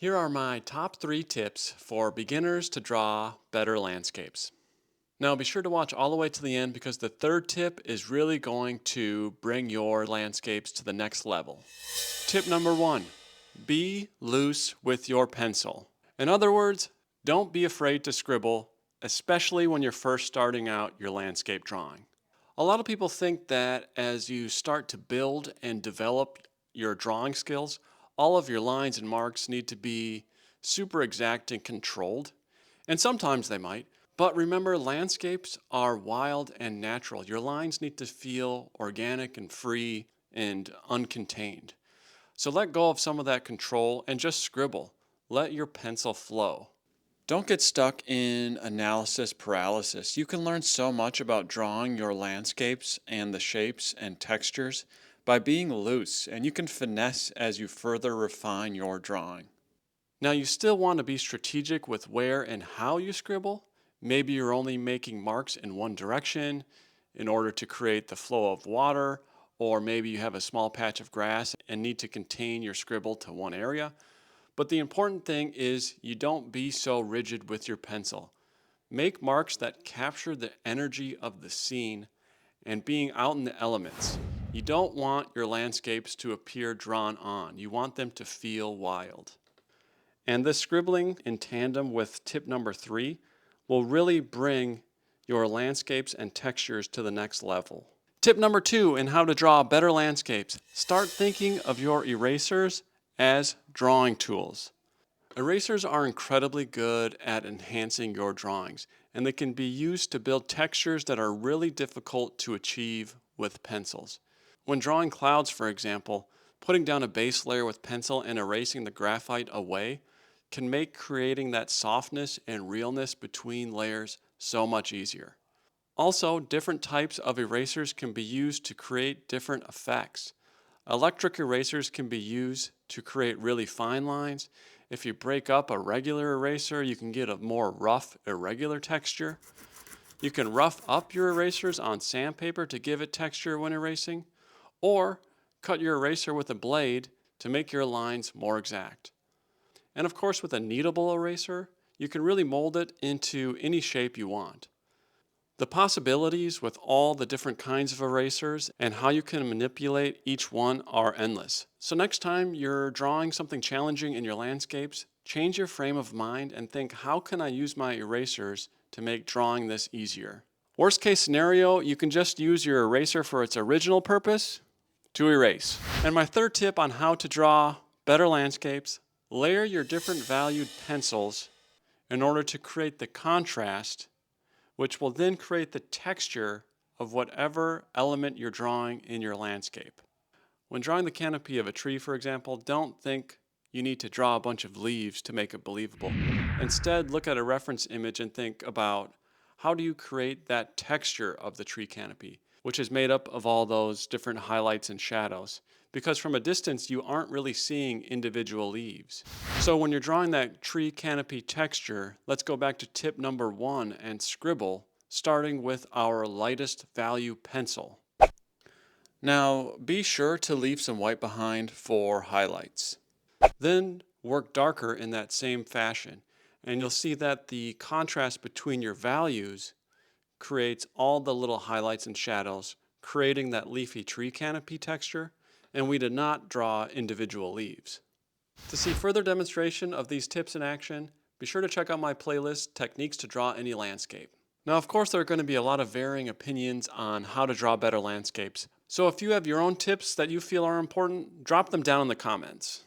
Here are my top 3 tips for beginners to draw better landscapes. Now be sure to watch all the way to the end because the third tip is really going to bring your landscapes to the next level. Tip number 1, be loose with your pencil. In other words, don't be afraid to scribble, especially when you're first starting out your landscape drawing. A lot of people think that as you start to build and develop your drawing skills, all of your lines and marks need to be super exact and controlled. And sometimes they might. But remember, landscapes are wild and natural. Your lines need to feel organic and free and uncontained. So let go of some of that control and just scribble. Let your pencil flow. Don't get stuck in analysis paralysis. You can learn so much about drawing your landscapes and the shapes and textures by being loose, and you can finesse as you further refine your drawing. Now, you still want to be strategic with where and how you scribble. Maybe you're only making marks in one direction in order to create the flow of water, or maybe you have a small patch of grass and need to contain your scribble to one area. But the important thing is you don't be so rigid with your pencil. Make marks that capture the energy of the scene and being out in the elements. You don't want your landscapes to appear drawn on. You want them to feel wild. And this scribbling in tandem with tip number 3 will really bring your landscapes and textures to the next level. Tip number 2 in how to draw better landscapes. Start thinking of your erasers as drawing tools. Erasers are incredibly good at enhancing your drawings, and they can be used to build textures that are really difficult to achieve with pencils. When drawing clouds, for example, putting down a base layer with pencil and erasing the graphite away can make creating that softness and realness between layers so much easier. Also, different types of erasers can be used to create different effects. Electric erasers can be used to create really fine lines. If you break up a regular eraser, you can get a more rough, irregular texture. You can rough up your erasers on sandpaper to give it texture when erasing, or cut your eraser with a blade to make your lines more exact. And of course, with a kneadable eraser, you can really mold it into any shape you want. The possibilities with all the different kinds of erasers and how you can manipulate each one are endless. So next time you're drawing something challenging in your landscapes, change your frame of mind and think, how can I use my erasers to make drawing this easier? Worst case scenario, you can just use your eraser for its original purpose, to erase. And my third tip on how to draw better landscapes, layer your different valued pencils in order to create the contrast, which will then create the texture of whatever element you're drawing in your landscape. When drawing the canopy of a tree, for example, don't think you need to draw a bunch of leaves to make it believable. Instead, look at a reference image and think about how do you create that texture of the tree canopy, which is made up of all those different highlights and shadows. Because from a distance, you aren't really seeing individual leaves. So when you're drawing that tree canopy texture, let's go back to tip number 1 and scribble, starting with our lightest value pencil. Now, be sure to leave some white behind for highlights. Then work darker in that same fashion, and you'll see that the contrast between your values creates all the little highlights and shadows, creating that leafy tree canopy texture, and we did not draw individual leaves. To see further demonstration of these tips in action, be sure to check out my playlist, Techniques to Draw Any Landscape. Now, of course, there are going to be a lot of varying opinions on how to draw better landscapes, so if you have your own tips that you feel are important, drop them down in the comments.